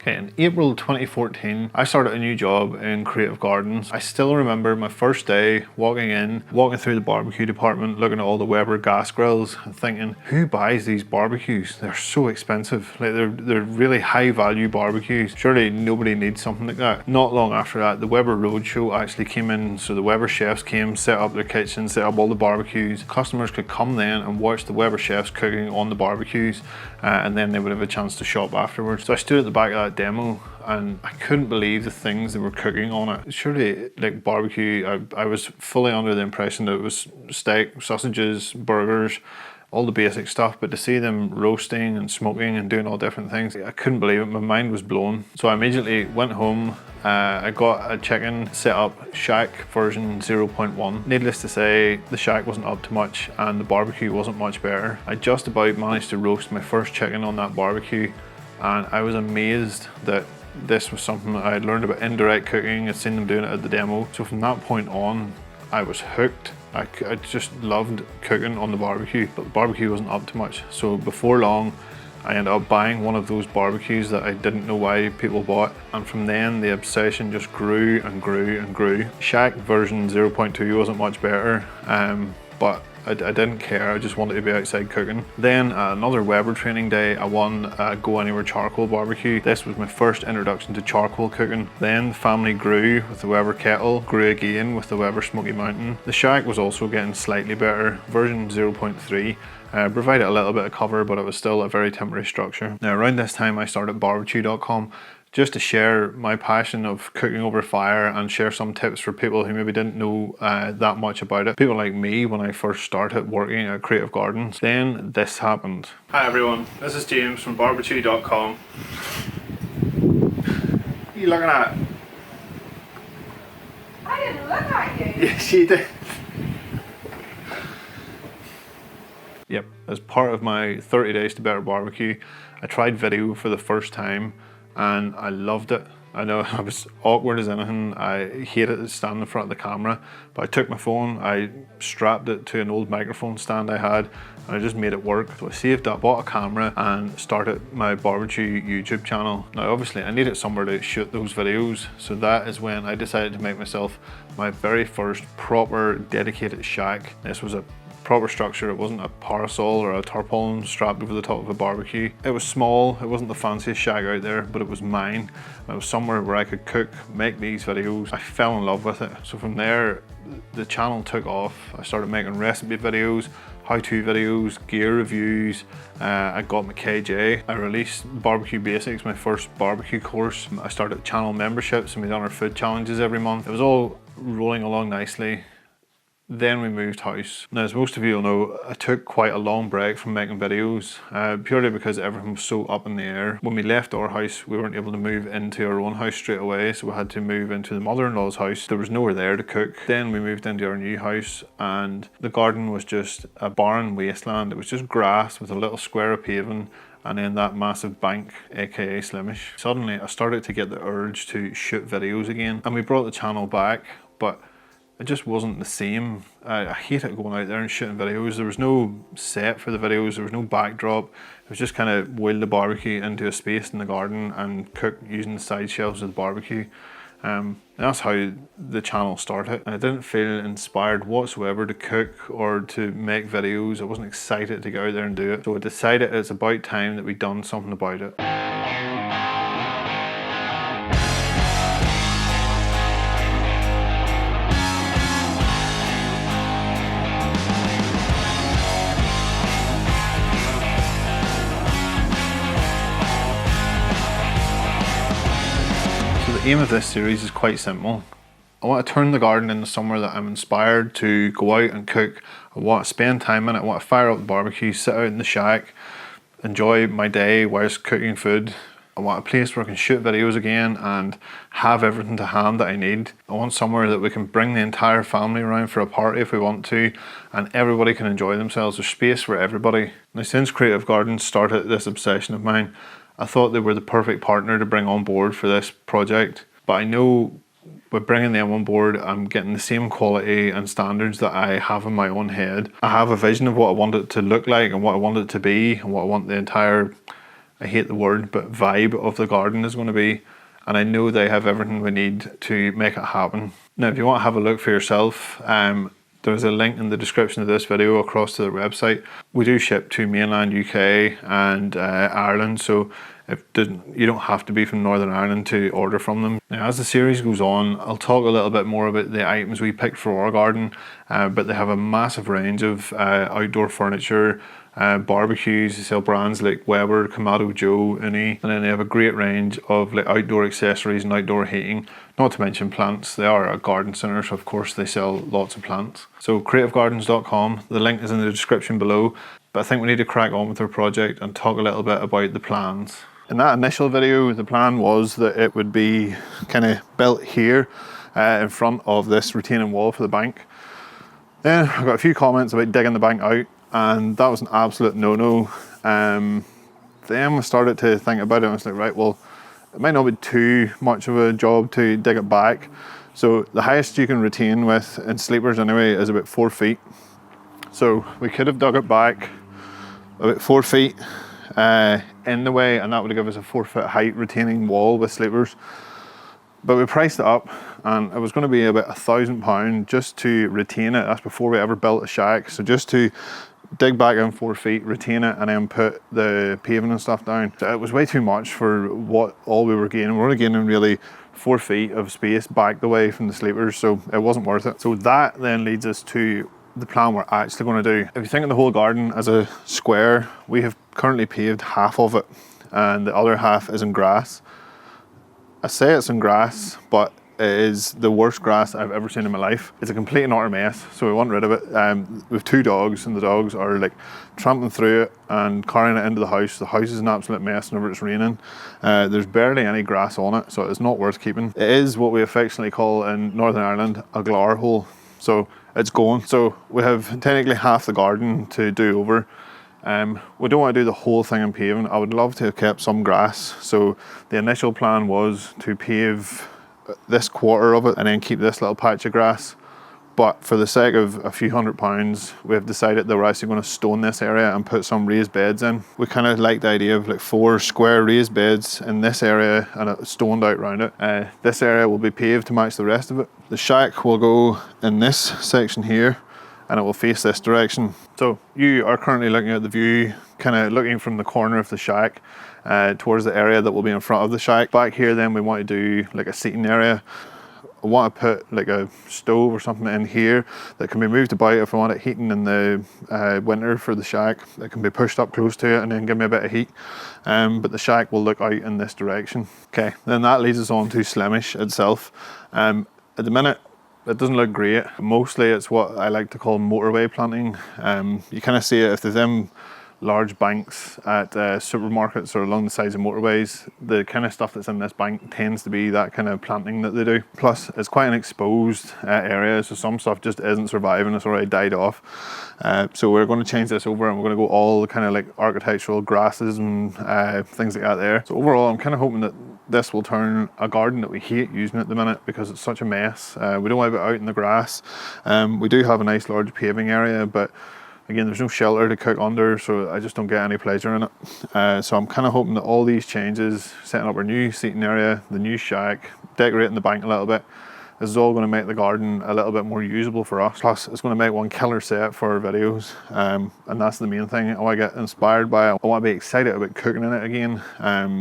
Okay, in April 2014, I started a new job in creative gardens. I still remember my first day walking through the barbecue department, looking at all the Weber gas grills and thinking, who buys these barbecues? They're so expensive. Like they're really high value barbecues. Surely nobody needs something like that. Not long after that, the Weber Roadshow actually came in. So the Weber chefs came, set up their kitchen, set up all the barbecues. Customers could come then and watch the Weber chefs cooking on the barbecues, and then they would have a chance to shop afterwards. So I stood at the back of that demo and I couldn't believe the things they were cooking on it. Surely, like barbecue, I was fully under the impression that it was steak, sausages, burgers, all the basic stuff, but to see them roasting and smoking and doing all different things, I couldn't believe it. My mind was blown. So I immediately went home. I got a chicken set up, shack version 0.1. Needless to say, the shack wasn't up to much and the barbecue wasn't much better. I just about managed to roast my first chicken on that barbecue, and I was amazed that this was something that I had learned about indirect cooking. I'd seen them doing it at the demo. So from that point on, I was hooked. I just loved cooking on the barbecue, but the barbecue wasn't up to much. So before long, I ended up buying one of those barbecues that I didn't know why people bought. And from then, the obsession just grew and grew and grew. Shack version 0.2 wasn't much better, but I didn't care. I just wanted to be outside cooking. Then another Weber training day, I won a Go Anywhere charcoal barbecue. This was my first introduction to charcoal cooking. Then the family grew with the Weber kettle, grew again with the Weber Smoky Mountain. The shack was also getting slightly better. Version 0.3 provided a little bit of cover, but it was still a very temporary structure. Now around this time I started Barbechoo.com, just to share my passion of cooking over fire and share some tips for people who maybe didn't know that much about it. People like me when I first started working at Creative Gardens. Then this happened. Hi everyone, this is James from Barbechoo.com. What are you looking at? I didn't look at you. Yes, you did. Yep, as part of my 30 days to better barbecue, I tried video for the first time and I loved it. I know I was awkward as anything. I hated standing in front of the camera, but I took my phone, I strapped it to an old microphone stand I had, and I just made it work. So I saved up, bought a camera, and started my Barbechoo YouTube channel. Now obviously I needed somewhere to shoot those videos, so that is when I decided to make myself my very first proper dedicated shack. This was a proper structure. It wasn't a parasol or a tarpaulin strapped over the top of a barbecue. It was small, it wasn't the fanciest shack out there, but it was mine. It was somewhere where I could cook, make these videos. I fell in love with it. So from there, the channel took off. I started making recipe videos, how-to videos, gear reviews. I got my KJ. I released Barbecue Basics, my first barbecue course. I started channel memberships and we done our food challenges every month. It was all rolling along nicely. Then we moved house. Now, as most of you will know, I took quite a long break from making videos, purely because everything was so up in the air. When we left our house, we weren't able to move into our own house straight away, so we had to move into the mother-in-law's house. There was nowhere there to cook. Then we moved into our new house and the garden was just a barren wasteland. It was just grass with a little square of paving and then that massive bank, aka Slimish. Suddenly I started to get the urge to shoot videos again, and we brought the channel back, but it just wasn't the same. I hated going out there and shooting videos. There was no set for the videos, there was no backdrop. It was just kind of wheel the barbecue into a space in the garden and cook using the side shelves of the barbecue. And that's how the channel started. I didn't feel inspired whatsoever to cook or to make videos. I wasn't excited to go out there and do it. So I decided it's about time that we'd done something about it. The aim of this series is quite simple. I want to turn the garden into somewhere that I'm inspired to go out and cook. I want to spend time in it. I want to fire up the barbecue, sit out in the shack, enjoy my day whilst cooking food. I want a place where I can shoot videos again and have everything to hand that I need. I want somewhere that we can bring the entire family around for a party if we want to, and everybody can enjoy themselves. There's space for everybody. Now, since Creative Gardens started this obsession of mine, I thought they were the perfect partner to bring on board for this project. But I know by bringing them on board, I'm getting the same quality and standards that I have in my own head. I have a vision of what I want it to look like and what I want it to be and what I want the entire I hate the word, but vibe of the garden is going to be. And I know they have everything we need to make it happen. Now, if you want to have a look for yourself, there's a link in the description of this video across to their website. We do ship to mainland UK and Ireland, so you don't have to be from Northern Ireland to order from them. Now, as the series goes on, I'll talk a little bit more about the items we picked for our garden, but they have a massive range of outdoor furniture, barbecues. They sell brands like Weber, Kamado Joe, Uni, and then they have a great range of like outdoor accessories and outdoor heating, not to mention plants. They are a garden centre, so of course they sell lots of plants. So creativegardens.com, the link is in the description below, but I think we need to crack on with our project and talk a little bit about the plans. In that initial video, the plan was that it would be kind of built here in front of this retaining wall for the bank. Then I got a few comments about digging the bank out, and that was an absolute no-no. Then I started to think about it and I was like, right, well, it might not be too much of a job to dig it back. So the highest you can retain with, in sleepers anyway, is about 4 feet. So we could have dug it back about 4 feet in the way, and that would give us a 4 foot height retaining wall with sleepers. But we priced it up, and it was going to be about £1,000 just to retain it. That's before we ever built a shack. So just to dig back in 4 feet, retain it, and then put the paving and stuff down. So it was way too much for what all we were gaining. We were only gaining really 4 feet of space back the way from the sleepers, so it wasn't worth it. So that then leads us to the plan we're actually going to do. If you think of the whole garden as a square, we have currently paved half of it, and the other half is in grass. I say it's in grass, but it is the worst grass I've ever seen in my life. It's a complete and utter mess, so we want rid of it. We have 2 dogs, and the dogs are like tramping through it and carrying it into the house. The house is an absolute mess whenever it's raining. There's barely any grass on it, so it's not worth keeping. It is what we affectionately call in Northern Ireland a glower hole, so it's going. So we have technically half the garden to do over. We don't want to do the whole thing in paving. I would love to have kept some grass. So the initial plan was to pave this quarter of it and then keep this little patch of grass. But for the sake of a few £100, we've decided that we're actually going to stone this area and put some raised beds in. We kind of like the idea of like 4 square raised beds in this area and it stoned out around it. This area will be paved to match the rest of it. The shack will go in this section here, and it will face this direction. So you are currently looking at the view, kind of looking from the corner of the shack towards the area that will be in front of the shack. Back here then we want to do like a seating area. I want to put like a stove or something in here that can be moved about if I want it heating in the winter for the shack. It can be pushed up close to it and then give me a bit of heat. But the shack will look out in this direction. Okay, then that leads us on to Slimish itself. At the minute, it doesn't look great. Mostly it's what I like to call motorway planting. You kind of see it if there's them large banks at supermarkets or along the sides of motorways. The kind of stuff that's in this bank tends to be that kind of planting that they do. Plus it's quite an exposed area, so some stuff just isn't surviving. It's already died off. So we're going to change this over and we're going to go all kind of like architectural grasses and things like that there. So overall I'm kind of hoping that this will turn a garden that we hate using at the minute because it's such a mess. We don't want to be out in the grass. We do have a nice large paving area, but again, there's no shelter to cook under, so I just don't get any pleasure in it. So I'm kind of hoping that all these changes, setting up our new seating area, the new shack, decorating the bank a little bit, this is all going to make the garden a little bit more usable for us. Plus, it's going to make one killer set for our videos, and that's the main thing I want to get inspired by. I want to be excited about cooking in it again,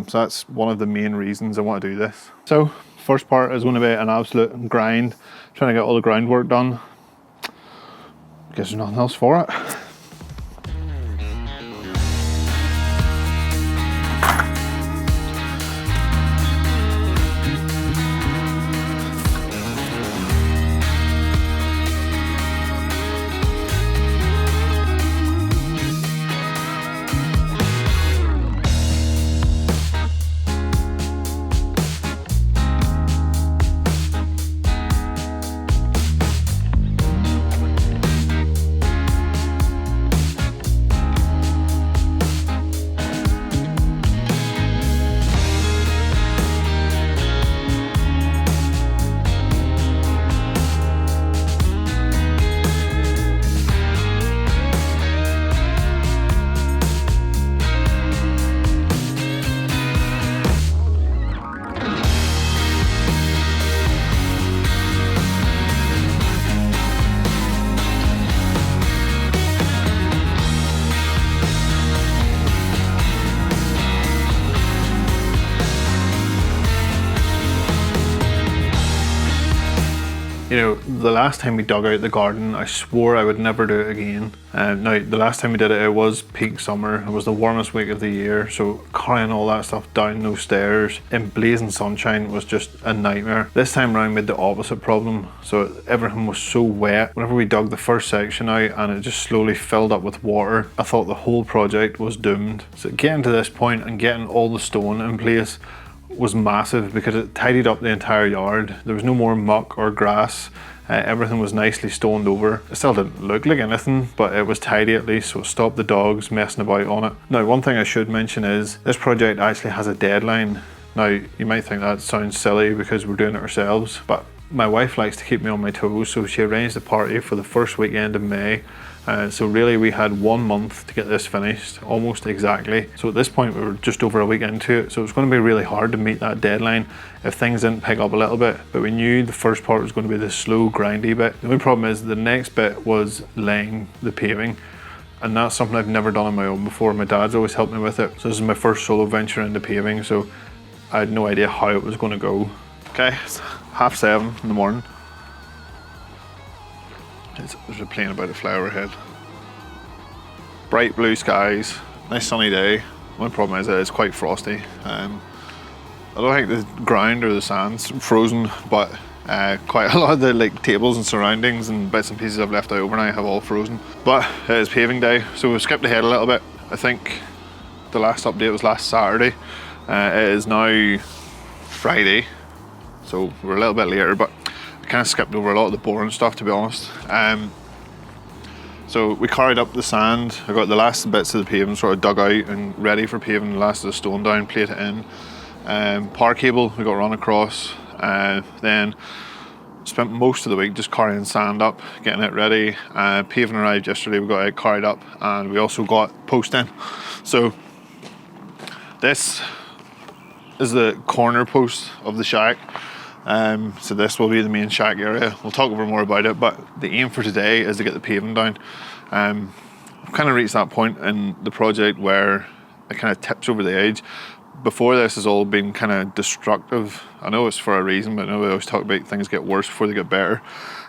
so that's one of the main reasons I want to do this. So, first part is going to be an absolute grind, trying to get all the groundwork done. Guess there's nothing else for it. You know, the last time we dug out the garden, I swore I would never do it again. Now, the last time we did it, it was peak summer. It was the warmest week of the year, so carrying all that stuff down those stairs in blazing sunshine was just a nightmare. This time around, we had the opposite problem. So everything was so wet. Whenever we dug the first section out and it just slowly filled up with water, I thought the whole project was doomed. So getting to this point and getting all the stone in place was massive because it tidied up the entire yard. There was no more muck or grass. Everything was nicely stoned over. It still didn't look like anything, but it was tidy at least, so it stopped the dogs messing about on it. Now, one thing I should mention is this project actually has a deadline. Now, you might think that sounds silly because we're doing it ourselves, but my wife likes to keep me on my toes, so she arranged a party for the first weekend of May. So really we had 1 month to get this finished, almost exactly. So at this point we were just over a week into it, so it was going to be really hard to meet that deadline if things didn't pick up a little bit. But we knew the first part was going to be the slow, grindy bit. The only problem is the next bit was laying the paving, and that's something I've never done on my own before. My dad's always helped me with it. So this is my first solo venture into paving, so I had no idea how it was going to go. Okay, it's 7:30 in the morning. There's a plane about to fly overhead. Bright blue skies, nice sunny day. One problem is that it's quite frosty. I don't think the ground or the sand's frozen, but quite a lot of the tables and surroundings and bits and pieces I've left out overnight have all frozen. But it is paving day, so we've skipped ahead a little bit. I think the last update was last Saturday. It is now Friday, so we're a little bit later, but I kind of skipped over a lot of the boring stuff, to be honest. So we carried up the sand. I got the last bits of the paving sort of dug out and ready for paving, the last of the stone down, plate it in. Power cable we got run across. Then spent most of the week just carrying sand up, getting it ready. Paving arrived yesterday, we got it carried up, and we also got post in. So this is the corner post of the shack. So this will be the main shack area. We'll talk over more about it, but the aim for today is to get the paving down. I've kind of reached that point in the project where it kind of tips over the edge. Before this has all been kind of destructive. I know it's for a reason, but I know we always talk about things get worse before they get better.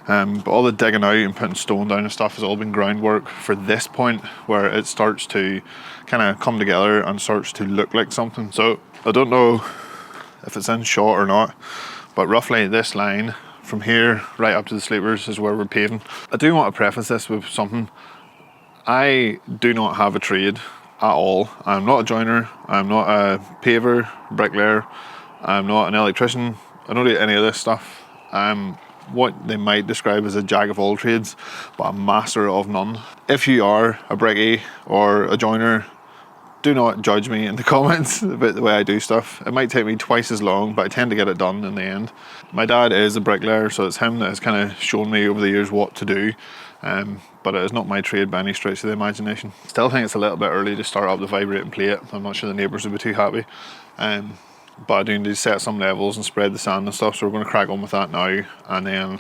But all the digging out and putting stone down and stuff has all been groundwork for this point where it starts to kind of come together and starts to look like something. So I don't know if it's in shot or not, but roughly this line from here right up to the sleepers is where we're paving. I do want to preface this with something. I do not have a trade at all. I'm not a joiner, I'm not a paver, bricklayer, I'm not an electrician. I don't do any of this stuff. I'm what they might describe as a jack of all trades, but a master of none. If you are a brickie or a joiner, do not judge me in the comments about the way I do stuff. It might take me twice as long, but I tend to get it done in the end. My dad is a bricklayer, so it's him that has kind of shown me over the years what to do. But it is not my trade by any stretch of the imagination. Still think it's a little bit early to start up the vibrating plate. I'm not sure the neighbours would be too happy. But I do need to set some levels and spread the sand and stuff, so we're going to crack on with that now. And then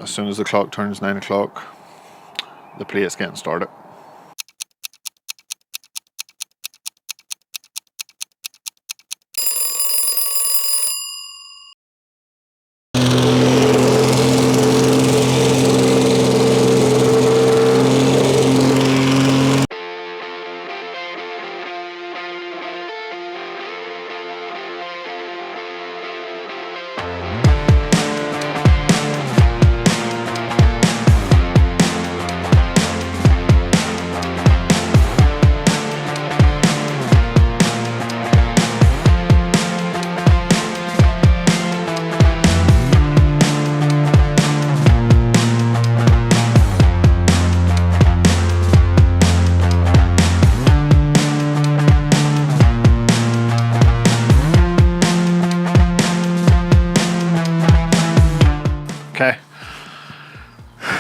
as soon as the clock turns 9 o'clock, the plate's getting started. Okay,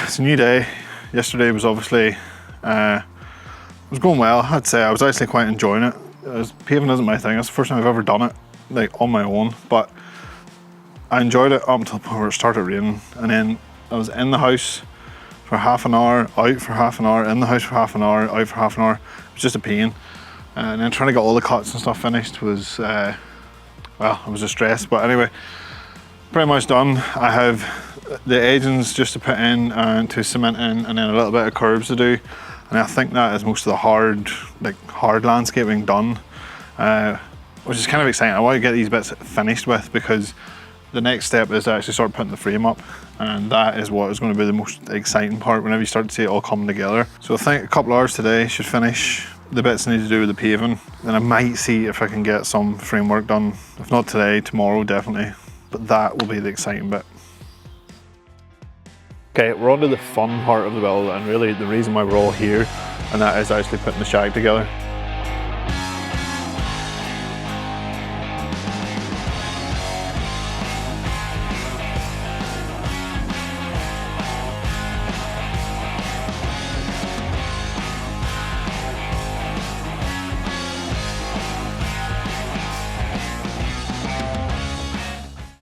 it's a new day. Yesterday was obviously, it was going well. I'd say I was actually quite enjoying it. Paving isn't my thing. It's the first time I've ever done it, like on my own, but I enjoyed it up until the point where it started raining. And then I was in the house for half an hour, out for half an hour, in the house for half an hour, out for half an hour. It was just a pain. And then trying to get all the cuts and stuff finished was, well, it was a stress. But anyway, Pretty much done. I have the edgings just to put in and to cement in, and then a little bit of curbs to do. And I think that is most of the hard landscaping done, which is kind of exciting. I want to get these bits finished with, because the next step is to actually start putting the frame up, and that is what is going to be the most exciting part whenever you start to see it all come together. So I think a couple hours today should finish the bits I need to do with the paving. Then I might see if I can get some framework done. If not today, tomorrow definitely. But that will be the exciting bit. Okay, we're on to the fun part of the build, and really the reason why we're all here, and that is actually putting the shag together.